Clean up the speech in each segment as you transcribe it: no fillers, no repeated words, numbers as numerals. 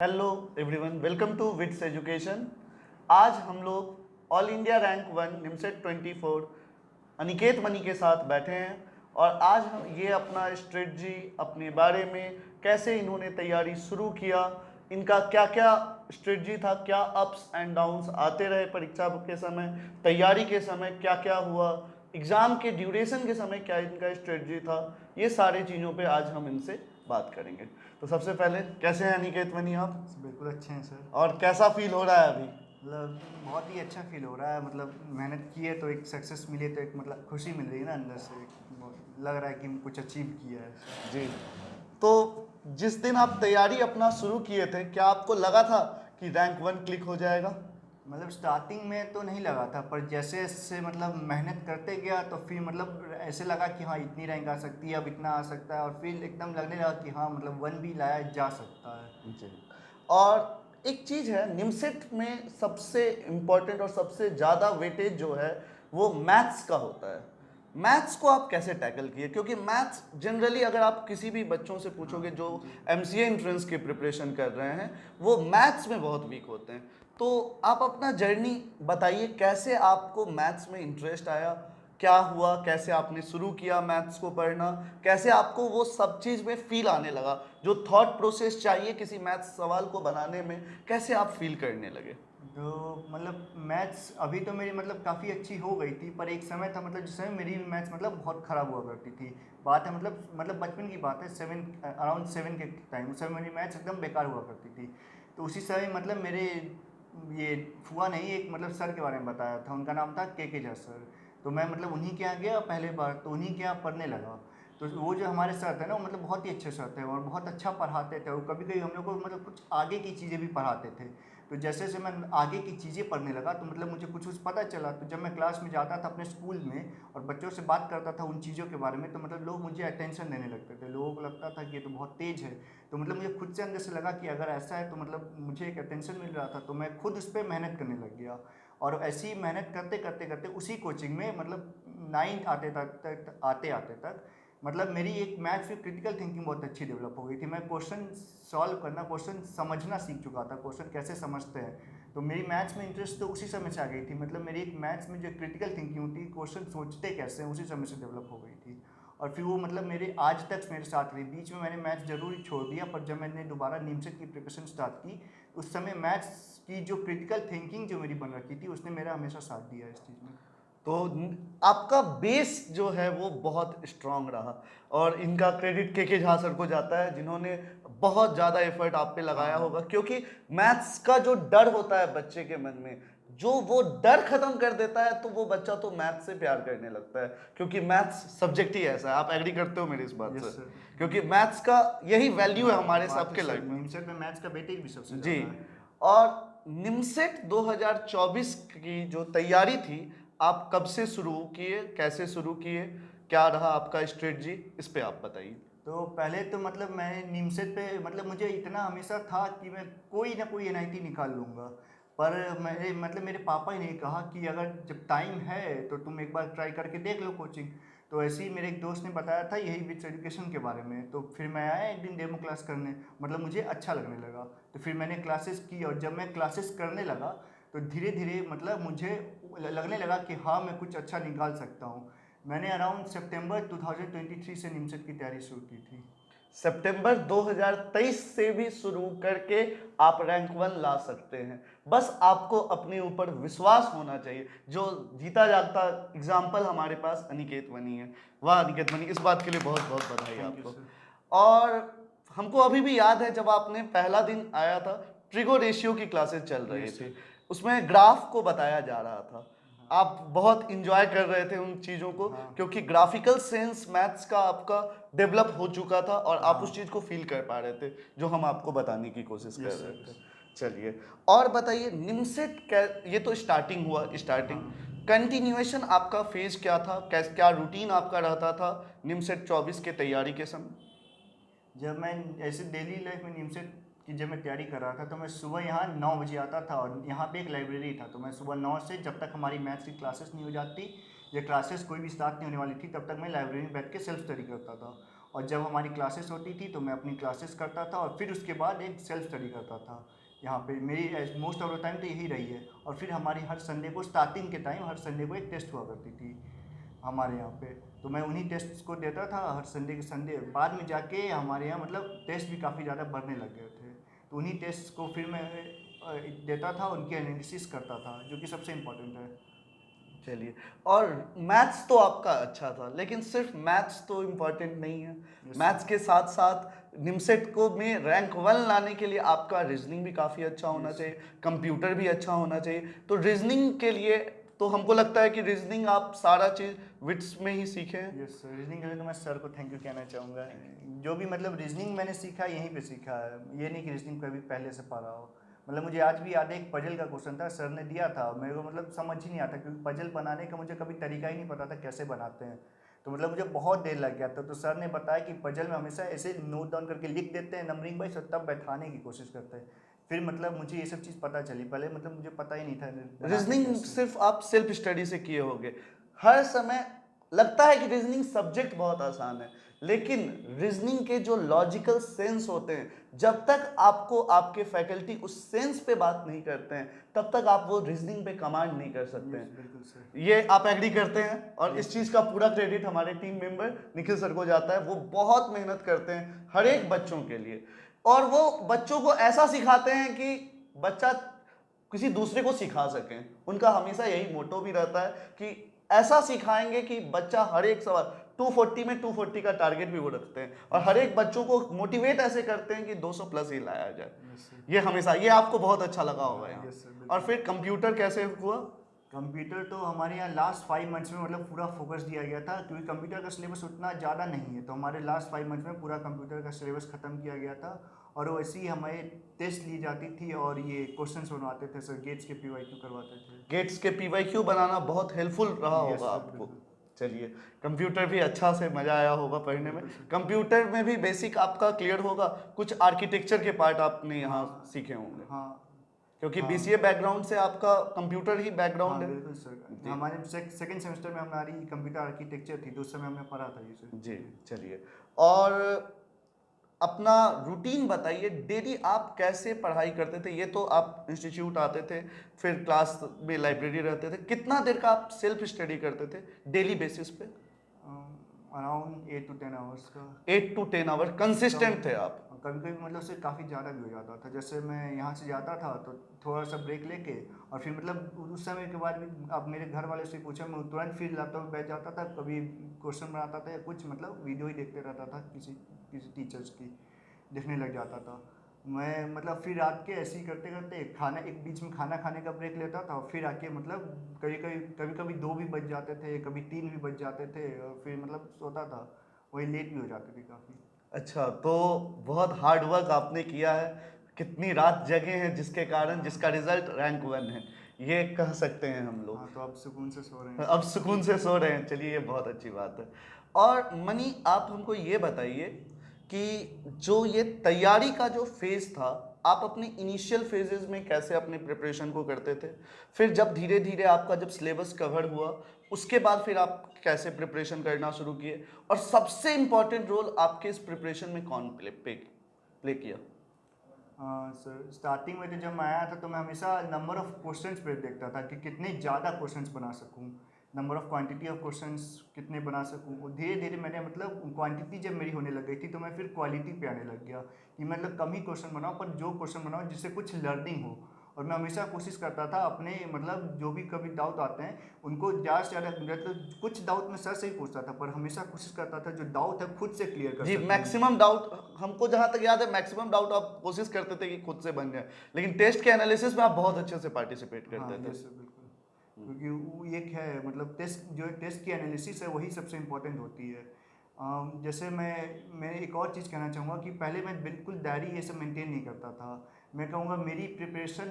Hello everyone, welcome to विट्स education. आज हम लोग all India rank 1 NIMCET 24 Aniket Mani के साथ बैठे हैं और आज हम ये अपना स्ट्रेटजी अपने बारे में कैसे इन्होंने तैयारी शुरू किया, इनका क्या क्या स्ट्रेटजी था, क्या अप्स एंड डाउन्स आते रहे परीक्षा के समय, तैयारी के समय क्या क्या हुआ, एग्ज़ाम के ड्यूरेशन के समय क्या इनका स्ट्रेटजी था, ये सारी चीज़ों पे आज हम इनसे बात करेंगे। तो सबसे पहले कैसे हैं अनिकेत मनी आप? बिल्कुल अच्छे हैं सर। और कैसा फील हो रहा है अभी? मतलब बहुत ही अच्छा फील हो रहा है। मतलब मेहनत की है तो एक सक्सेस मिली है तो एक मतलब खुशी मिल रही है ना अंदर से। लग रहा है कि कुछ अचीव किया है। जी। तो जिस दिन आप तैयारी अपना शुरू किए थे, क्या आपको लगा था कि रैंक 1 क्लिक हो जाएगा? मतलब स्टार्टिंग में तो नहीं लगा था, पर जैसे जैसे मतलब मेहनत करते गया तो फिर मतलब ऐसे लगा कि हाँ इतनी रैंक आ सकती है, अब इतना आ सकता है, और फिर एकदम लगने लगा कि हाँ मतलब 1 भी लाया जा सकता है। जी। और एक चीज़ है, निमसेट में सबसे इम्पोर्टेंट और सबसे ज़्यादा वेटेज जो है वो मैथ्स का होता है। मैथ्स को आप कैसे टैकल किए? क्योंकि मैथ्स जनरली अगर आप किसी भी बच्चों से पूछोगे जो जी। एमसीए एंट्रेंस की प्रिपरेशन कर रहे हैं, वो मैथ्स में बहुत वीक होते हैं। तो आप अपना जर्नी बताइए, कैसे आपको मैथ्स में इंटरेस्ट आया, क्या हुआ, कैसे आपने शुरू किया मैथ्स को पढ़ना, कैसे आपको वो सब चीज़ में फील आने लगा, जो थॉट प्रोसेस चाहिए किसी मैथ्स सवाल को बनाने में, कैसे आप फील करने लगे? तो मतलब मैथ्स अभी तो मेरी मतलब काफ़ी अच्छी हो गई थी, पर एक समय था मतलब जिस समय मेरी मैथ्स मतलब बहुत ख़राब हुआ करती थी। बात है मतलब बचपन की बात है, अराउंड 7 के टाइम। उस समय मेरी मैथ्स एकदम बेकार हुआ करती थी। तो उसी समय मतलब मेरे ये फुआ ने ही एक मतलब सर के बारे में बताया था। उनका नाम था के झा सर। तो मैं मतलब उन्हीं के यहाँ गया पहले बार, तो उन्हीं के यहाँ पढ़ने लगा। तो वो जो हमारे सर थे ना, वो मतलब बहुत ही अच्छे सर थे और बहुत अच्छा पढ़ाते थे, और कभी कभी हम लोग को मतलब कुछ आगे की चीज़ें भी पढ़ाते थे। तो जैसे जैसे मैं आगे की चीज़ें पढ़ने लगा तो मतलब मुझे कुछ कुछ पता चला। तो जब मैं क्लास में जाता था अपने स्कूल में और बच्चों से बात करता था उन चीज़ों के बारे में, तो मतलब लोग मुझे अटेंशन देने लगते थे। लोगों को लगता था कि ये तो बहुत तेज़ है। तो मतलब मुझे खुद से अंदर से लगा कि अगर ऐसा है तो मतलब मुझे एक अटेंशन मिल रहा था, तो मैं खुद उस पर मेहनत करने लग गया। और ऐसी मेहनत करते करते करते उसी कोचिंग में मतलब 9th आते आते तक मतलब मेरी एक मैथ्स में क्रिटिकल थिंकिंग बहुत अच्छी डेवलप हो गई थी। मैं क्वेश्चन सॉल्व करना, क्वेश्चन समझना सीख चुका था, क्वेश्चन कैसे समझते हैं। तो मेरी मैथ्स में इंटरेस्ट तो उसी समय से आ गई थी। मतलब मेरी एक मैथ्स में जो क्रिटिकल थिंकिंग होती है, क्वेश्चन सोचते कैसे हैं, उसी समय से डेवलप हो गई थी। और फिर वो मतलब मेरे आज तक मेरे साथ रही। बीच में मैंने मैथ्स जरूर ही छोड़ दिया, पर जब मैंने दोबारा निमसेट की प्रिपरेशन स्टार्ट की, उस समय मैथ्स की जो क्रिटिकल थिंकिंग जो मेरी बन रखी थी, उसने मेरा हमेशा साथ दिया इस चीज़ में। तो आपका बेस जो है वो बहुत स्ट्रांग रहा और इनका क्रेडिट के झा सर को जाता है, जिन्होंने बहुत ज़्यादा एफर्ट आप पे लगाया होगा। हाँ। क्योंकि मैथ्स का जो डर होता है बच्चे के मन में, जो वो डर खत्म कर देता है, तो वो बच्चा तो मैथ्स से प्यार करने लगता है। क्योंकि मैथ्स सब्जेक्ट ही ऐसा है। आप एग्री करते हो मेरी इस बात से? Yes sir. क्योंकि मैथ्स का यही वैल्यू है हाँ, हमारे बात तो सबके सर, लाइफ में। निमसेट में मैथ्स का वेटेज भी सबसे जी। ज़्यादा है। और निमसेट 2024 की जो तैयारी थी, आप कब से शुरू किए, कैसे शुरू किए, क्या रहा आपका स्ट्रेटजी, इस पे आप बताइए। तो पहले तो मतलब मैं निमसेट पे मतलब मुझे इतना हमेशा था कि मैं कोई ना कोई एनआईटी निकाल लूँगा। पर मेरे पापा ही ने कहा कि अगर जब टाइम है तो तुम एक बार ट्राई करके देख लो कोचिंग। तो ऐसे ही मेरे एक दोस्त ने बताया था यही विच एजुकेशन के बारे में। तो फिर मैं आया एक दिन डेमो क्लास करने, मतलब मुझे अच्छा लगने लगा। तो फिर मैंने क्लासेस की, और जब मैं क्लासेस करने लगा तो धीरे धीरे मतलब मुझे लगने लगा कि हाँ मैं कुछ अच्छा निकाल सकता हूँ। मैंने अराउंड सितंबर 2023 से निमसेट की तैयारी शुरू की थी। सितंबर 2023 से भी शुरू करके आप रैंक 1 ला सकते हैं। बस आपको अपने ऊपर विश्वास होना चाहिए। जो जीता जागता एग्जाम्पल हमारे पास अनिकेत मनी है। वाह अनिकेत मनी, इस बात के लिए बहुत बहुत बधाई थैंक यू आपको। सर। और हमको अभी भी याद है, जब आपने पहला दिन आया था, ट्रिगो रेशियो की क्लासेस चल रही यस थी, सर। उसमें ग्राफ को बताया जा रहा था। हाँ। आप बहुत इंजॉय कर रहे थे उन चीज़ों को, हाँ। क्योंकि ग्राफिकल सेंस मैथ्स का आपका डेवलप हो चुका था और आप उस हाँ। चीज़ को फील कर पा रहे थे, जो हम आपको बताने की कोशिश कर यस रहे सर। थे। यस। चलिए, और बताइए निमसेट क्या, ये तो स्टार्टिंग हुआ, स्टार्टिंग हाँ। कंटिन्यूएशन आपका फेज क्या था, क्या रूटीन आपका रहता था निमसेट 24 के तैयारी के समय? जब मैं ऐसे डेली लाइफ में निमसेट की जब मैं तैयारी कर रहा था, तो मैं सुबह यहाँ 9 बजे आता था, और यहाँ पे एक लाइब्रेरी था। तो मैं सुबह 9 से जब तक हमारी मैथ्स की क्लासेस नहीं हो जाती, या क्लासेस कोई भी स्टार्ट नहीं होने वाली थी, तब तक मैं लाइब्रेरी में बैठ के सेल्फ स्टडी करता था। और जब हमारी क्लासेस होती थी तो मैं अपनी क्लासेस करता था और फिर उसके बाद एक सेल्फ स्टडी करता था। यहाँ पे मेरी मोस्ट ऑफ द टाइम तो यही रही है। और फिर हमारी हर संडे को स्टार्टिंग के टाइम हर संडे को एक टेस्ट हुआ करती थी हमारे यहाँ पे, तो मैं उन्हीं टेस्ट को देता था हर संडे के संडे। बाद में जाके हमारे यहाँ मतलब टेस्ट भी काफ़ी ज़्यादा बढ़ने लग गए थे, तो उन्हीं टेस्ट को फिर मैं देता था, उनकी एनालिसिस करता था, जो कि सबसे इम्पोर्टेंट है। चलिए, और मैथ्स तो आपका अच्छा था, लेकिन सिर्फ मैथ्स तो इम्पोर्टेंट नहीं है। Yes, मैथ्स के साथ साथ निमसेट को में रैंक 1 लाने के लिए आपका रीजनिंग भी काफ़ी अच्छा होना Yes. चाहिए, कंप्यूटर भी अच्छा होना चाहिए। तो रीजनिंग के लिए तो हमको लगता है कि रीजनिंग आप सारा चीज़ विट्स में ही सीखे हैं। यस सर, रीजनिंग के लिए तो मैं सर को थैंक यू कहना चाहूँगा। जो भी मतलब रीजनिंग मैंने सीखा यहीं पे सीखा है, ये नहीं कि रीजनिंग कभी पहले से पढ़ा हो। मतलब मुझे आज भी याद है, एक पजल का क्वेश्चन था, सर ने दिया था, मेरे को मतलब समझ ही नहीं आता, क्योंकि पजल बनाने का मुझे कभी तरीका ही नहीं पता था कैसे बनाते हैं। तो मतलब मुझे बहुत देर लग गया था, तो सर ने बताया कि पजल में हमेशा ऐसे नोट डाउन करके लिख देते हैं नंबरिंग वाइज, और तब बैठाने की कोशिश करते हैं। फिर मतलब मुझे ये सब चीज़ पता चली, पहले मतलब मुझे पता ही नहीं था बनाते रीजनिंग कैसे। सिर्फ आप सेल्फ स्टडी से किए होंगे। हर समय लगता है कि रीजनिंग सब्जेक्ट बहुत आसान है, लेकिन रीजनिंग के जो लॉजिकल सेंस होते हैं, जब तक आपको आपके फैकल्टी उस सेंस पे बात नहीं करते हैं, तब तक आप वो रीजनिंग पे कमांड नहीं कर सकते यस हैं। बिल्कुल सर। ये आप एग्री करते हैं? और इस चीज़ का पूरा क्रेडिट हमारे टीम मेंबर निखिल सर को जाता है। वो बहुत मेहनत करते हैं हर एक बच्चों के लिए, और वो बच्चों को ऐसा सिखाते हैं कि बच्चा किसी दूसरे को सिखा सकें। उनका हमेशा यही मोटो भी रहता है कि ऐसा सिखाएंगे कि बच्चा हर एक सवाल 240 में 240 का टारगेट भी वो रखते हैं, और हर एक बच्चों को मोटिवेट ऐसे करते हैं कि 200 प्लस ही लाया जाए। Yes sir. ये हमेशा, ये आपको बहुत अच्छा लगा होगा यहाँ। यस सर और बिल्कुल। फिर कंप्यूटर कैसे हुआ? कंप्यूटर तो हमारे यहाँ लास्ट 5 मंथ्स में मतलब पूरा फोकस दिया गया था, क्योंकि कंप्यूटर का सिलेबस उतना ज़्यादा नहीं है, तो हमारे लास्ट 5 मंथ्स में पूरा कंप्यूटर का सिलेबस ख़त्म किया गया था। और वैसे ही हमें टेस्ट ली जाती थी और ये क्वेश्चंस बनवाते थे सर, गेट्स के PYQ करवाते थे। गेट्स के पीवाईक्यू बनाना बहुत हेल्पफुल रहा यस होगा सर आपको। बिल्कुल। चलिए, कंप्यूटर भी अच्छा से मजा आया होगा पढ़ने में। बिल्कुल सर। कंप्यूटर में भी बेसिक आपका क्लियर होगा, कुछ आर्किटेक्चर के पार्ट आपने यहाँ हाँ सीखे होंगे, हाँ क्योंकि हाँ। बीसीए बैकग्राउंड से आपका कंप्यूटर ही बैकग्राउंड हाँ है। बिल्कुल सर, जी हमारे सेकंड सेमेस्टर में हमारी कंप्यूटर आर्किटेक्चर थी, तो उस समय हमने पढ़ा था ये सर। जी। चलिए, और अपना रूटीन बताइए, डेली आप कैसे पढ़ाई करते थे? ये तो आप इंस्टीट्यूट आते थे, फिर क्लास में लाइब्रेरी रहते थे, कितना देर का आप सेल्फ स्टडी करते थे डेली बेसिस पे? अराउंड 8 to 10 आवर्स का। 8 to 10 आवर कंसिस्टेंट थे आप? कभी कभी मतलब उससे काफ़ी ज़्यादा भी हो जाता था, जैसे मैं यहाँ से जाता था तो थोड़ा सा ब्रेक लेके, और फिर मतलब उस समय के बाद भी अब मेरे घर वाले से पूछा, मैं तुरंत फिर लैपटॉप में बैठ जाता था, कभी क्वेश्चन बनाता था या कुछ मतलब वीडियो ही देखते रहता था, किसी किसी टीचर्स की देखने लग जाता था मैं। मतलब फिर रात के ऐसे ही करते करते खाना, एक बीच में खाना खाने का ब्रेक लेता था, और फिर आके मतलब कभी कभी 2 भी बज जाते थे, कभी 3 भी बज जाते थे, और फिर मतलब सोता था, वही लेट भी हो जाते थे काफ़ी। अच्छा, तो बहुत हार्ड वर्क आपने किया है, कितनी रात जगे हैं, जिसके कारण जिसका रिजल्ट रैंक 1 है, ये कह सकते हैं हम लोग। हाँ, तो आप सुकून से सो रहे हैं अब सर। सुकून से सो रहे हैं, चलिए ये बहुत अच्छी बात है। और मनी, आप हमको ये बताइए कि जो ये तैयारी का जो फेज़ था, आप अपने इनिशियल फेजेस में कैसे अपने प्रिपरेशन को करते थे? फिर जब धीरे धीरे आपका जब सिलेबस कवर हुआ, उसके बाद फिर आप कैसे प्रिपरेशन करना शुरू किए? और सबसे इम्पॉर्टेंट रोल आपके इस प्रिपरेशन में कौन प्ले किया? हाँ सर, स्टार्टिंग में तो जब मैं आया था तो मैं हमेशा नंबर ऑफ़ क्वेश्चंस पे देखता था कि कितने ज़्यादा क्वेश्चंस बना सकूँ, number of quantity of questions कितने बना सकूँ। और धीरे धीरे मैंने मतलब क्वांटिटी जब मेरी होने लग गई थी, तो मैं फिर क्वालिटी पे आने लग गया कि मतलब कम ही क्वेश्चन बनाऊँ, पर जो क्वेश्चन बनाऊँ जिससे कुछ लर्निंग हो। और मैं हमेशा कोशिश करता था अपने मतलब जो भी कभी डाउट आते हैं उनको ज़्यादा से ज़्यादा, मतलब कुछ डाउट मैं सर से ही पूछता था, पर हमेशा कोशिश करता था जो डाउट है खुद से क्लियर कर जी, सकूँ। मैक्सिमम डाउट, हमको जहां तक याद है मैक्सिमम डाउट आप कोशिश करते थे कि खुद से बन जाए, लेकिन टेस्ट के एनालिसिस में आप बहुत अच्छे से पार्टिसिपेट हाँ करते थे। यस सर बिल्कुल। क्योंकि वो एक है मतलब टेस्ट की एनालिसिस है, वही सबसे इम्पोर्टेंट होती है। जैसे मैं एक और चीज़ कहना चाहूँगा कि पहले मैं बिल्कुल डायरी ये सब मेंटेन नहीं करता था। मैं कहूँगा मेरी प्रिपरेशन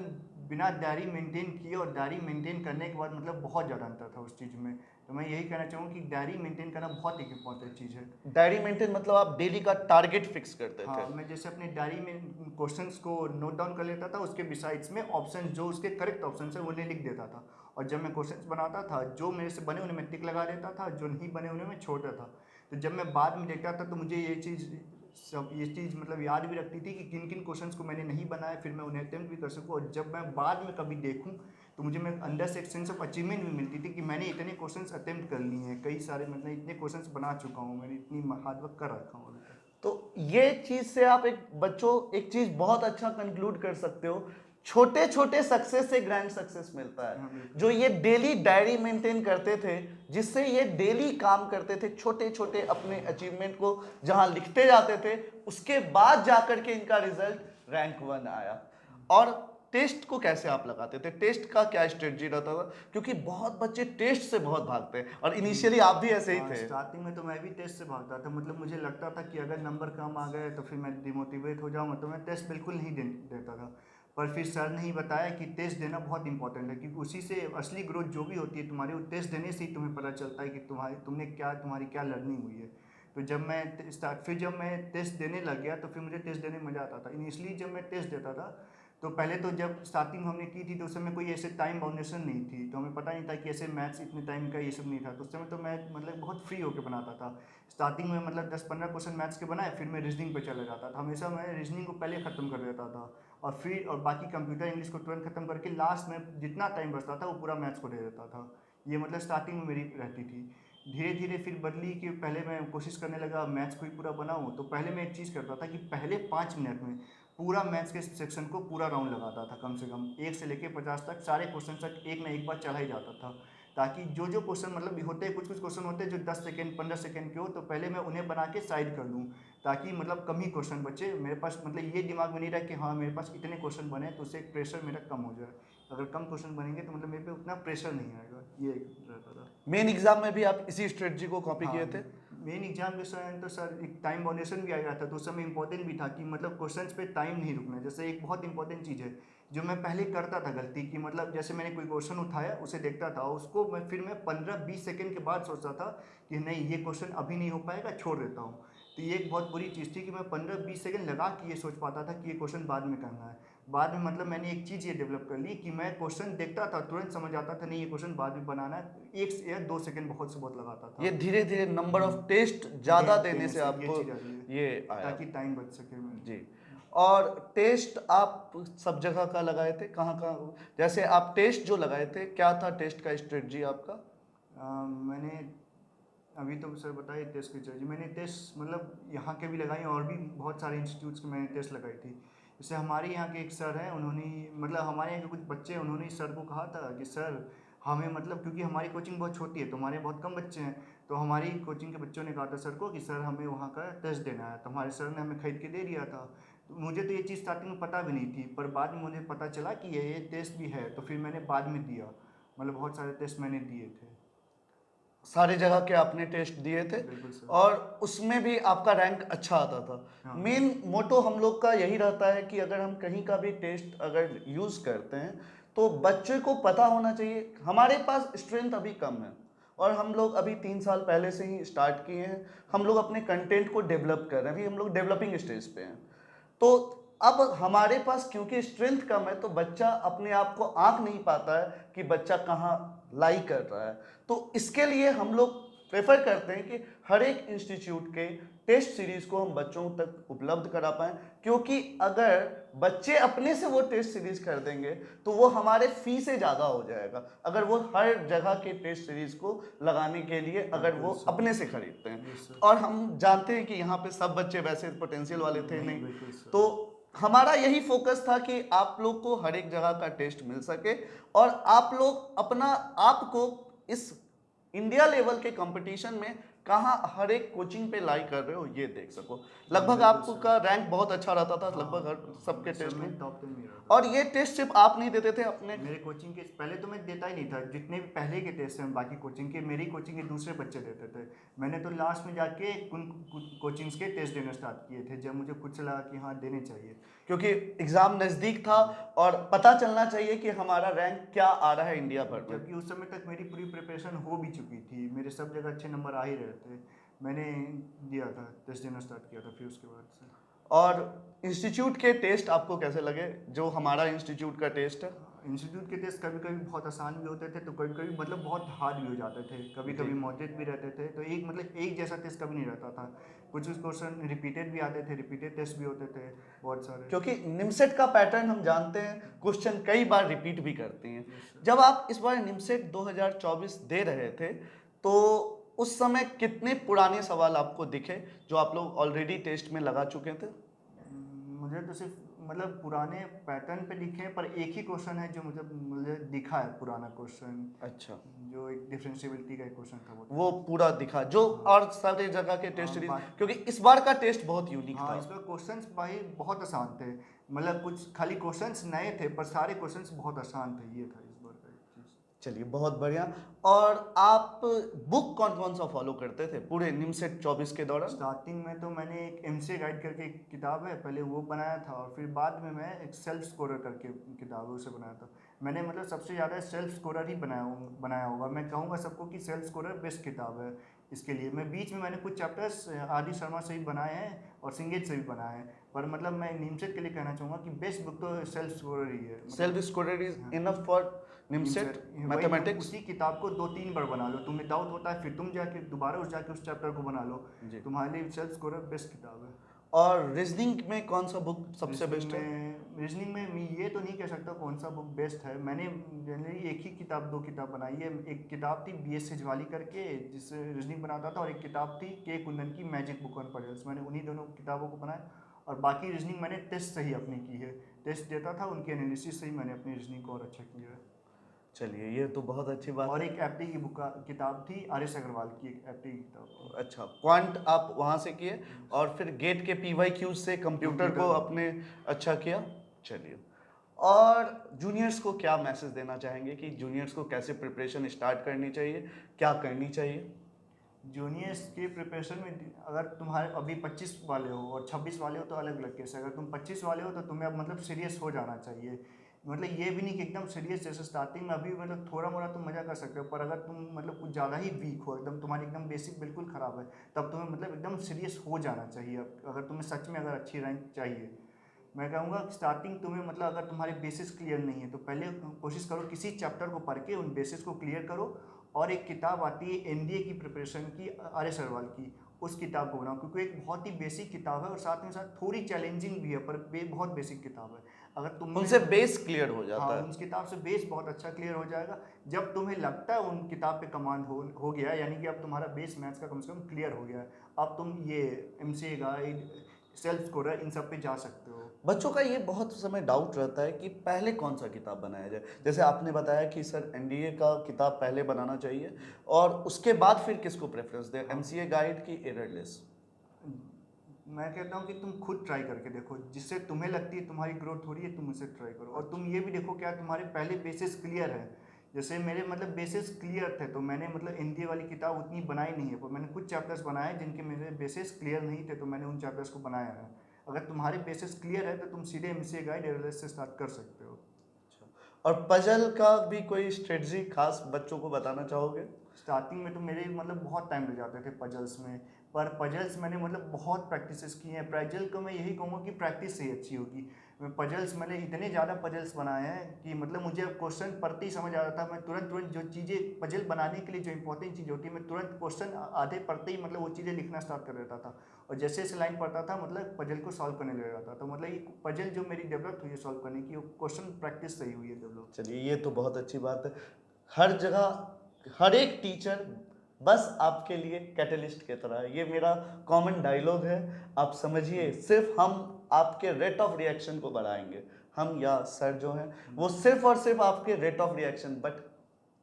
बिना डायरी मेंटेन किए और डायरी मेंटेन करने के बाद मतलब बहुत ज़्यादा अंतर था उस चीज़ में। तो मैं यही कहना चाहूँगा कि डायरी मेंटेन करना बहुत एक इम्पॉर्टेंट चीज़ है। डायरी मेंटेन मतलब आप डेली का टारगेट फिक्स करते थे? हाँ, मैं जैसे अपनी डायरी में क्वेश्चंस को नोट डाउन कर लेता था, उसके बिसाइड्स में ऑप्शन जो उसके करेक्ट ऑप्शन है उन्हें लिख देता था। और जब मैं क्वेश्चंस बनाता था, जो मेरे से बने उन्हें मैं टिक लगा देता था, जो नहीं बने उन्हें मैं छोड़ता था। तो जब मैं बाद में देखता था तो मुझे ये चीज़ मतलब याद भी रखती थी कि किन किन क्वेश्चंस को मैंने नहीं बनाया, फिर मैं उन्हें अटेम्प्ट भी कर सकूँ, और जब मैं बाद में कभी देखूँ तो मुझे मैं अंदर से एक सेंस ऑफ अचीवमेंट भी मिलती थी कि मैंने इतने क्वेश्चंस अटेम्प्ट कर लिए हैं, कई सारे मतलब इतने क्वेश्चंस बना चुका हूँ, मैंने इतनी हार्ड वर्क कर रखा हूँ अभी तक। तो ये चीज से आप एक बच्चों एक चीज बहुत अच्छा कंक्लूड कर सकते हो, छोटे छोटे सक्सेस से ग्रैंड सक्सेस मिलता हाँ, है। बिल्कुल। जो ये डेली डायरी मेंटेन करते थे, जिससे ये डेली काम करते थे, छोटे छोटे अपने अचीवमेंट को जहां लिखते जाते थे, उसके बाद जाकर के इनका रिजल्ट रैंक 1 आया। और टेस्ट को कैसे आप लगाते थे, टेस्ट का क्या स्ट्रेटजी रहता था, क्योंकि बहुत बच्चे टेस्ट से बहुत भागते हैं और इनिशियली आप भी ऐसे ही हाँ, थे। स्टार्टिंग में तो मैं भी टेस्ट से भागता था, मतलब मुझे लगता था कि अगर नंबर कम आ गए तो फिर मैं डिमोटिवेट हो जाऊँगा, तो मैं टेस्ट बिल्कुल नहीं देता था। पर फिर सर ने ही बताया कि टेस्ट देना बहुत इंपॉर्टेंट है, क्योंकि उसी से असली ग्रोथ जो भी होती है तुम्हारी, वो टेस्ट देने से ही तुम्हें पता चलता है कि तुम्हारी क्या लर्निंग हुई है। तो जब मैं टेस्ट देने लग गया तो फिर मुझे टेस्ट देने में मज़ा आता था। इनिशियली जब मैं टेस्ट देता था तो पहले तो जब स्टार्टिंग हमने की थी तो उस समय कोई ऐसे टाइम बाउंडेशन नहीं थी, तो हमें पता नहीं था कि ऐसे मैथ्स इतने टाइम का ये सब नहीं था, तो उस समय तो मैं मतलब बहुत फ्री होकर बनाता था। स्टार्टिंग में मतलब 10-15 क्वेश्चन मैथ्स के बनाए, फिर मैं रीजनिंग पे चला जाता था, हमेशा मैं रीजनिंग को पहले ख़त्म कर देता था, और बाकी कंप्यूटर इंग्लिश को तुरंत खत्म करके लास्ट में जितना टाइम बचता था वो पूरा मैथ्स को दे देता था। ये मतलब स्टार्टिंग में मेरी रहती थी। धीरे धीरे फिर बदली कि पहले मैं कोशिश करने लगा मैथ्स को ही पूरा बनाऊँ, तो पहले मैं एक चीज़ करता था कि पहले 5 मिनट में पूरा मैथ्स के सेक्शन को पूरा राउंड लगाता था, कम से कम 1 से लेके 50 तक सारे क्वेश्चन तक एक ना एक बार चढ़ा ही जाता था, ताकि जो जो क्वेश्चन मतलब होते हैं, कुछ कुछ क्वेश्चन होते हैं जो 10 सेकंड 15 सेकंड के हो, तो पहले मैं उन्हें बना के साइड कर दूँ, ताकि मतलब कम ही क्वेश्चन बचे मेरे पास, मतलब ये दिमाग में नहीं रहा कि हाँ मेरे पास इतने क्वेश्चन बने, तो उससे प्रेशर मेरा कम हो जाए। अगर कम क्वेश्चन बनेंगे तो मतलब मेरे पे उतना प्रेशर नहीं आएगा, ये रहता था। मेन एग्जाम में भी आप इसी स्ट्रेटजी को कॉपी हाँ, किए थे। मेन एग्जाम के समय तो सर एक टाइम बाउंडेशन भी आ गया था, तो उस समय इंपॉर्टेंट भी था कि मतलब क्वेश्चंस पे टाइम नहीं रुकना। जैसे एक बहुत इंपॉर्टेंट चीज़ है जो मैं पहले करता था गलती, कि मतलब जैसे मैंने कोई क्वेश्चन उठाया, उसे देखता था, उसको मैं 15-20 सेकंड के बाद सोचता था कि नहीं ये क्वेश्चन अभी नहीं हो पाएगा, छोड़ देता हूँ। तो ये एक बहुत बुरी चीज़ थी कि मैं 15-20 सेकंड लगा के ये सोच पाता था कि ये क्वेश्चन बाद में करना है। बाद में मतलब मैंने एक चीज़ ये डेवलप कर ली कि मैं क्वेश्चन देखता था, तुरंत समझ आता था नहीं ये क्वेश्चन बाद में बनाना है, 1 या 2 सेकंड बहुत से बहुत लगाता ये था। धीरे धीरे नंबर ऑफ हम्म, टेस्ट ज्यादा देने देने से से ये आपको चीज़ आ रही है, ये आया। ताकि टाइम बच सके मैं। जी। और टेस्ट आप सब जगह का लगाए थे, कहाँ कहाँ, जैसे आप टेस्ट जो लगाए थे, क्या था टेस्ट का स्ट्रेटजी आपका। मैंने अभी तो सर बताइए टेस्ट की चीज़, मैंने टेस्ट मतलब यहाँ के भी लगाई और भी बहुत सारे इंस्टीट्यूट्स के मैंने टेस्ट लगाई थी। जैसे हमारे यहाँ के एक सर हैं, उन्होंने मतलब हमारे यहाँ के कुछ बच्चे हैं, उन्होंने सर को कहा था कि सर हमें मतलब, क्योंकि हमारी कोचिंग बहुत छोटी है तो हमारे बहुत कम बच्चे हैं, तो हमारी कोचिंग के बच्चों ने कहा था सर को कि सर हमें वहाँ का टेस्ट देना है, तो हमारे सर ने हमें खरीद के दे दिया था। तो मुझे तो ये चीज़ स्टार्टिंग में पता भी नहीं थी, पर बाद में मुझे पता चला कि ये टेस्ट भी है, तो फिर मैंने बाद में दिया, मतलब बहुत सारे टेस्ट मैंने दिए थे। सारे जगह के आपने टेस्ट दिए थे बिल्कुल सर। और उसमें भी आपका रैंक अच्छा आता था। हाँ। मेन मोटो हम लोग का यही रहता है कि अगर हम कहीं का भी टेस्ट अगर यूज़ करते हैं तो बच्चे को पता होना चाहिए। हमारे पास स्ट्रेंथ अभी कम है और हम लोग अभी 3 साल पहले से ही स्टार्ट किए हैं। हम लोग अपने कंटेंट को डेवलप कर रहे हैं, अभी हम लोग डेवलपिंग स्टेज पे हैं। तो अब हमारे पास क्योंकि स्ट्रेंथ कम है तो बच्चा अपने आप को आंक नहीं पाता है कि बच्चा कहाँ लाई कर रहा है। तो इसके लिए हम लोग प्रेफर करते हैं कि हर एक इंस्टीट्यूट के टेस्ट सीरीज को हम बच्चों तक उपलब्ध करा पाएं, क्योंकि अगर बच्चे अपने से वो टेस्ट सीरीज खरीदेंगे तो वो हमारे फी से ज़्यादा हो जाएगा, अगर वो हर जगह के टेस्ट सीरीज को लगाने के लिए अगर वो बिल्कुल सर। अपने से खरीदते हैं। Yes sir. और हम जानते हैं कि यहाँ पे सब बच्चे वैसे पोटेंशियल वाले थे नहीं, बिल्कुल सर। तो हमारा यही फोकस था कि आप लोग को हर एक जगह का टेस्ट मिल सके और आप लोग अपना आप को इस इंडिया लेवल के कंपटीशन में कहाँ हर एक कोचिंग पे लाई कर रहे हो ये देख सको। लगभग बिल्कुल आपको सर। का रैंक बहुत अच्छा रहता था, हाँ, लगभग हर सबके सब टेस्ट में। में टॉप 10 में रहता और था। ये टेस्ट सिर्फ आप नहीं देते थे अपने। मेरे कोचिंग के पहले तो मैं देता ही नहीं था, जितने भी पहले के टेस्ट हैं बाकी कोचिंग के, मेरी कोचिंग के दूसरे बच्चे देते थे। मैंने तो लास्ट में जाके कुछ कोचिंग्स के टेस्ट देना स्टार्ट किए थे, जब मुझे खुद से लगा कि हाँ देने चाहिए। क्योंकि एग्जाम नज़दीक था और पता चलना चाहिए कि हमारा रैंक क्या आ रहा है इंडिया भर में। जबकि उस समय तक मेरी पूरी प्रिपरेशन हो भी चुकी थी, मेरे सब जगह अच्छे नंबर आ ही रहे थे। मैंने दिया था, टेस्ट देना स्टार्ट किया था फिर उसके बाद से। और इंस्टीट्यूट के टेस्ट आपको कैसे लगे, जो हमारा इंस्टीट्यूट का टेस्ट है। इंस्टीट्यूट के टेस्ट कभी कभी बहुत आसान भी होते थे, तो कभी कभी मतलब बहुत हार्ड भी हो जाते थे, कभी कभी मॉडरेट भी रहते थे। तो एक मतलब एक जैसा टेस्ट कभी नहीं रहता था, कुछ कुछ क्वेश्चन रिपीटेड भी आते थे, रिपीटेड टेस्ट भी होते थे बहुत सारे। क्योंकि निमसेट का पैटर्न हम जानते हैं, क्वेश्चन कई बार रिपीट भी करती हैं। Yes, sir. जब आप इस बार निमसेट 2024 दे रहे थे, तो उस समय कितने पुराने सवाल आपको दिखे जो आप लोग ऑलरेडी टेस्ट में लगा चुके थे? मुझे तो सिर्फ मतलब पुराने पैटर्न पे दिखे हैं, पर एक ही क्वेश्चन है जो मुझे दिखा है, पुराना क्वेश्चन, अच्छा, जो एक डिफरेंशिएबिलिटी का एक क्वेश्चन था वो वो पूरा दिखा जो, हाँ। और सारे जगह के टेस्ट सीरीज, बात क्योंकि इस बार का टेस्ट बहुत यूनिक हाँ, था। इसमें क्वेश्चंस भाई बहुत आसान थे, मतलब कुछ खाली क्वेश्चंस नए थे पर सारे क्वेश्चंस बहुत आसान थे, ये था इस बार का एक चीज़। चलिए, बहुत बढ़िया। और आप बुक कौन कौन सा फॉलो करते थे पूरे निमसेट 24 के दौरान? स्टार्टिंग में तो मैंने एक एमसीए गाइड करके एक किताब है, पहले वो बनाया था, और फिर बाद में मैं एक सेल्फ स्कोरर करके किताब है उसे बनाया था। मैंने मतलब सबसे ज़्यादा सेल्फ स्कोरर ही बनाया होगा, मैं कहूँगा सबको कि सेल्फ स्कोरर बेस्ट किताब है इसके लिए। मैं बीच में मैंने कुछ चैप्टर्स आदि शर्मा से भी बनाए हैं और सिंगेट से भी बनाए हैं, पर मतलब मैं निमसेट के लिए कहना चाहूँगा कि बेस्ट बुक तो सेल्फ स्कोरर ही है। Self scorer is enough for NIMCET वही मैथमेटिक्स? उसी किताब को 2-3 बार बना लो, तुम्हें डाउट होता है फिर तुम जाके दोबारा जाके उस चैप्टर को बना लो, जी। तुम्हारे लिए सेल्फ स्कोरर बेस्ट किताब है। और रीजनिंग में कौन सा बुक सबसे बेस्ट है? रीजनिंग में मैं ये तो नहीं कह सकता कौन सा बुक बेस्ट है, मैंने जनरली एक ही किताब, 2 किताब बनाई है। एक किताब थी BS सेजवाली करके जिससे रीजनिंग बनाता था, और एक किताब थी के कुंदन की मैजिक बुक ऑन पजल्स, मैंने उन्हीं दोनों किताबों को बनाया। और बाकी रीजनिंग मैंने टेस्ट से ही अपनी की है, टेस्ट देता था, उनके एनालिसिस से ही मैंने अपनी रीजनिंग को और अच्छा किया है। चलिए, ये तो बहुत अच्छी बात और है। एक एप्टी की किताब थी, RS अग्रवाल की एक एप्टी की किताब थी। अच्छा, क्वांट आप वहाँ से किए, और फिर गेट के PYQ से कंप्यूटर को अपने अच्छा किया। चलिए, और जूनियर्स को क्या मैसेज देना चाहेंगे कि जूनियर्स को कैसे प्रिपरेशन स्टार्ट करनी चाहिए, क्या करनी चाहिए? जूनियर्स के प्रिपरेशन में अगर तुम्हारे अभी 25 वाले हो और 26 वाले हो तो अलग अलग केस है, अगर तुम 25 वाले हो तो तुम्हें अब मतलब सीरियस हो जाना चाहिए। मतलब ये भी नहीं कि एकदम सीरियस, जैसे स्टार्टिंग में अभी मतलब थोड़ा मोड़ा तुम मजा कर सकते हो, पर अगर तुम मतलब कुछ ज़्यादा ही वीक हो, एकदम तुम्हारी एकदम बेसिक बिल्कुल ख़राब है, तब तुम्हें मतलब एकदम सीरियस हो जाना चाहिए। अगर तुम्हें सच में अगर अच्छी रैंक चाहिए, मैं कहूँगा कि स्टार्टिंग तुम्हें मतलब अगर तुम्हारे बेसिस क्लियर नहीं है तो पहले कोशिश करो किसी चैप्टर को पढ़ के उन बेसिस को क्लियर करो। और एक किताब आती है NDA की प्रिपरेशन की, RS अग्रवाल की, उस किताब को बनाओ, क्योंकि एक बहुत ही बेसिक किताब है और साथ में साथ थोड़ी चैलेंजिंग भी है, पर बहुत बेसिक किताब है। अगर तुमने उनसे बेस क्लियर हो हाँ, जाता है। उस किताब से बेस बहुत अच्छा क्लियर हो जाएगा। जब तुम्हें लगता है उन किताब पे कमांड हो गया, यानी कि अब तुम्हारा बेस मैथ्स का कम से कम क्लियर हो गया है, अब तुम ये MCA गाइड, सेल्फ स्कोरर, इन सब पे जा सकते हो। बच्चों का ये बहुत समय डाउट रहता है कि पहले कौन सा किताब बनाया जाए। जैसे आपने बताया कि सर NDA का किताब पहले बनाना चाहिए, और उसके बाद फिर किसको प्रेफरेंस दें, MCA गाइड की एररलेस? मैं कहता हूँ कि तुम खुद ट्राई करके देखो, जिससे तुम्हें लगती है तुम्हारी ग्रोथ हो रही है तुम उसे ट्राई करो, और तुम ये भी देखो क्या तुम्हारे पहले बेसिस क्लियर है। जैसे मेरे मतलब बेसिस क्लियर थे तो मैंने मतलब NDA वाली किताब उतनी बनाई नहीं है, पर मैंने कुछ चैप्टर्स बनाए जिनके मेरे बेसिस क्लियर नहीं थे, तो मैंने उन चैप्टर्स को बनाया है। अगर तुम्हारे बेसिस क्लियर है तो तुम सीधे MCA गाइड एररलेस से स्टार्ट कर सकते हो। और पजल का भी कोई स्ट्रेटजी खास बच्चों को बताना चाहोगे? स्टार्टिंग में तो मेरे मतलब बहुत टाइम लग जाते थे पजल्स में, पर पजल्स मैंने मतलब बहुत प्रैक्टिसेस की हैं। पजल को मैं यही कहूँगा कि प्रैक्टिस से ही अच्छी होगी। पजल्स मैंने इतने ज़्यादा पजल्स बनाए हैं कि मतलब मुझे अब क्वेश्चन पढ़ते ही समझ आ रहा था, मैं तुरंत तुरंत जो चीज़ें पजल बनाने के लिए जो इंपॉर्टेंट चीज़ होती है, मैं तुरंत क्वेश्चन आधे पढ़ते ही मतलब वो चीज़ें लिखना स्टार्ट कर देता था, और जैसे जैसे लाइन पढ़ता था मतलब पजल को सॉल्व करने लग जाता था। तो मतलब ये पजल जो मेरी डेवलप हुई है सॉल्व करने की, वो क्वेश्चन प्रैक्टिस से ही हुई है डेवलप। चलिए, ये तो बहुत अच्छी बात है। हर जगह हर एक टीचर बस आपके लिए कैटलिस्ट की तरह है, ये मेरा कॉमन डायलॉग है। आप समझिए, सिर्फ हम आपके रेट ऑफ रिएक्शन को बढ़ाएंगे, हम या सर जो हैं वो सिर्फ और सिर्फ आपके रेट ऑफ रिएक्शन, बट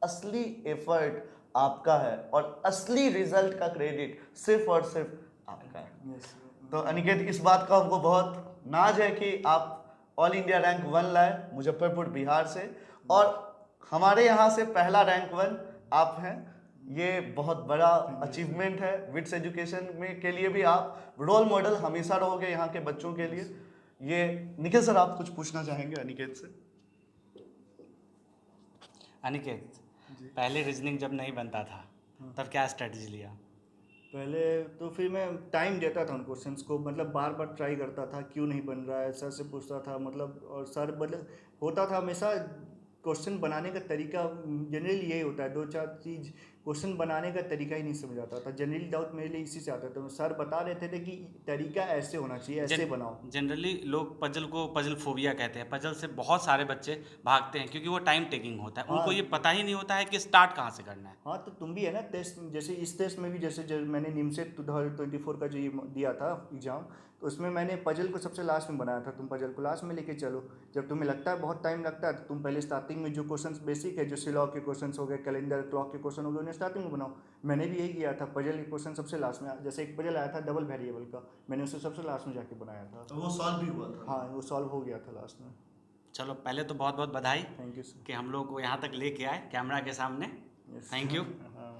असली एफर्ट आपका है, और असली रिजल्ट का क्रेडिट सिर्फ और सिर्फ आपका है। यस। तो अनिकेत, इस बात का हमको बहुत नाज है कि आप ऑल इंडिया रैंक 1 लाए मुजफ्फरपुर बिहार से, और हमारे यहाँ से पहला रैंक 1 आप हैं। ये बहुत बड़ा अचीवमेंट है विट्स एजुकेशन में के लिए भी। आप रोल मॉडल हमेशा रहोगे यहाँ के बच्चों के लिए। ये निखिल सर, आप कुछ पूछना चाहेंगे अनिकेत से? अनिकेत, जी। पहले रीजनिंग जब नहीं बनता था तब क्या स्ट्रेटजी लिया? पहले तो फिर मैं टाइम देता था उन क्वेश्चंस को, मतलब बार बार ट्राई करता था क्यों नहीं बन रहा है, सर से पूछता था मतलब, और सर मतलब होता था हमेशा क्वेश्चन बनाने का तरीका जनरली यही होता है, दो चार चीज़ क्वेश्चन बनाने का तरीका ही नहीं समझ आता था। जनरली डाउट मेरे लिए इसी से आता था। सर बता रहे थे कि तरीका ऐसे होना चाहिए, ऐसे बनाओ। जनरली लोग पजल को पजल फोबिया कहते हैं। पजल से बहुत सारे बच्चे भागते हैं क्योंकि वो टाइम टेकिंग होता है, उनको हाँ ये पता ही नहीं होता है कि स्टार्ट कहाँ से करना है। हाँ, तो तुम भी है ना टेस्ट, जैसे इस टेस्ट में भी जैसे जब मैंने निमसेट 2024 का जो ये दिया था एग्जाम, तो उसमें मैंने पजल को सबसे लास्ट में बनाया था। तुम पजल को लास्ट में लेके चलो, जब तुम्हें लगता है बहुत टाइम लगता है तो तुम पहले स्टार्टिंग में जो क्वेश्चंस बेसिक है, जो सिलॉग के क्वेश्चंस हो गए, कैलेंडर क्लॉक के क्वेश्चन हो गए, उन्हें स्टार्टिंग में बनाओ। मैंने भी यही किया था, पजल के क्वेश्चन सबसे लास्ट में। जैसे एक पजल आया था डबल वेरिएबल का, मैंने उसे सबसे लास्ट में जाके बनाया था। तो वो सॉल्व भी हुआ था। हाँ, वो सॉल्व हो गया था लास्ट में। चलो पहले तो बहुत बहुत बधाई थैंक यू सर। कि हम लोग को यहाँ तक लेके आए कैमरा के सामने। यस। Thank you. हाँ।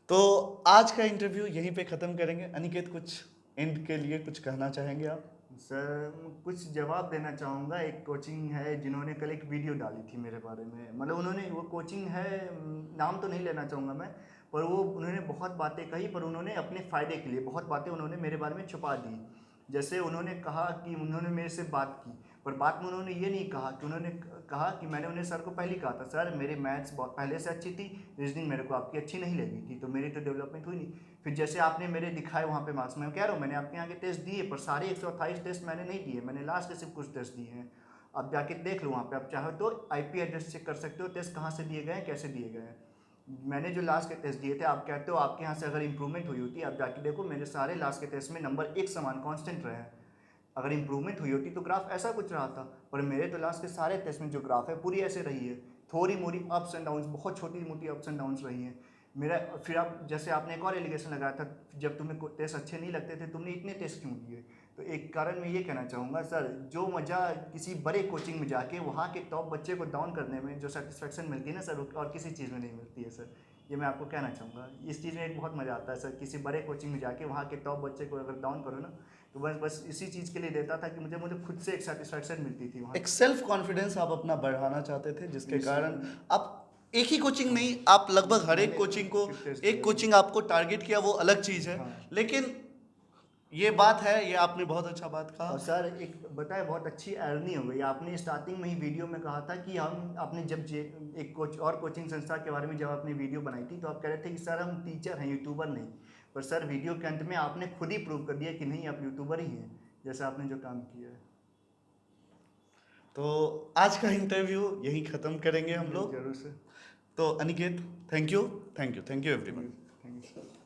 तो आज का इंटरव्यू यहीं पे ख़त्म करेंगे। अनिकेत, कुछ एंड के लिए कुछ कहना चाहेंगे आप? सर कुछ जवाब देना चाहूँगा। एक कोचिंग है जिन्होंने कल एक वीडियो डाली थी मेरे बारे में, मतलब उन्होंने, वो कोचिंग है, नाम तो नहीं लेना चाहूँगा मैं, पर वो उन्होंने बहुत बातें कही, पर उन्होंने अपने फ़ायदे के लिए बहुत बातें उन्होंने मेरे बारे में छुपा दी। जैसे उन्होंने कहा कि उन्होंने मेरे से बात की, पर बात में उन्होंने ये नहीं कहा कि, उन्होंने कहा कि मैंने उन्हें सर को पहले ही कहा था, सर मेरी मैथ्स बहुत पहले से अच्छी थी, रीजनिंग मेरे को आपकी अच्छी नहीं लगी थी, तो मेरी तो डेवलपमेंट हुई नहीं। फिर जैसे आपने मेरे दिखाए वहाँ पे मार्क्स, मैं कह रहा हूँ मैंने आपके यहाँ के टेस्ट दिए, पर सारे 128 टेस्ट मैंने नहीं दिए, मैंने लास्ट के सिर्फ कुछ टेस्ट दिए हैं। अब जाके देख लो वहाँ पे, आप चाहो तो IP एड्रेस चेक कर सकते हो, टेस्ट कहाँ से दिए गए हैं, कैसे दिए गए हैं। मैंने जो लास्ट के टेस्ट दिए थे, आप कहते हो आपके यहाँ से अगर इंप्रूवमेंट हुई होती, आप जाके देखो मेरे सारे लास्ट के टेस्ट में नंबर एक समान कांस्टेंट रहे हैं। अगर इंप्रूवमेंट हुई होती तो ग्राफ ऐसा कुछ रहा था, पर मेरे तो लास्ट के सारे टेस्ट में जो ग्राफ है पूरी ऐसे रही है, थोड़ी मोड़ी अप्स एंड डाउन्स, बहुत छोटी मोटी अप्स एंड डाउन्स रही हैं मेरा। फिर आप जैसे आपने एक और एलिगेशन लगाया था, जब तुम्हें टेस्ट अच्छे नहीं लगते थे तुमने इतने टेस्ट क्यों दिए। तो एक कारण मैं ये कहना चाहूँगा सर, जो मज़ा किसी बड़े कोचिंग में जाके वहाँ के टॉप बच्चे को डाउन करने में जो सेटिस्फेक्शन मिलती है ना सर, और किसी चीज़ में नहीं मिलती है सर। ये मैं आपको कहना चाहूँगा, इस चीज़ में एक बहुत मज़ा आता है सर, किसी बड़े कोचिंग में जाके वहाँ के टॉप बच्चे को अगर डाउन करो ना, तो बस इसी चीज़ के लिए देता था कि मुझे खुद से एक सेटिस्फेक्शन मिलती थी वहाँ। एक सेल्फ कॉन्फिडेंस आप अपना बढ़ाना चाहते थे, जिसके जी, कारण सर। आप एक ही कोचिंग नहीं, आप लगभग हर एक मैंने कोचिंग को, फिर टेस्ट एक दिया। कोचिंग आपको टारगेट किया, वो अलग चीज़ है। हाँ। लेकिन ये बात है, ये आपने बहुत अच्छा बात कहा। और सर एक बताए, बहुत अच्छी अर्निंग हो गई। आपने स्टार्टिंग में ही वीडियो में कहा था कि हम, आपने जब एक कोचिंग संस्था के बारे में जब आपने वीडियो बनाई थी, तो आप कह रहे थे कि सर हम टीचर हैं, यूट्यूबर नहीं। पर सर वीडियो के अंत में आपने खुद ही प्रूव कर दिया कि नहीं, आप यूट्यूबर ही हैं, जैसे आपने जो काम किया है। तो आज का इंटरव्यू यहीं ख़त्म करेंगे हम लोग। जरूर सर। तो Aniket, thank you, thank you, thank you everyone. Thank you sir.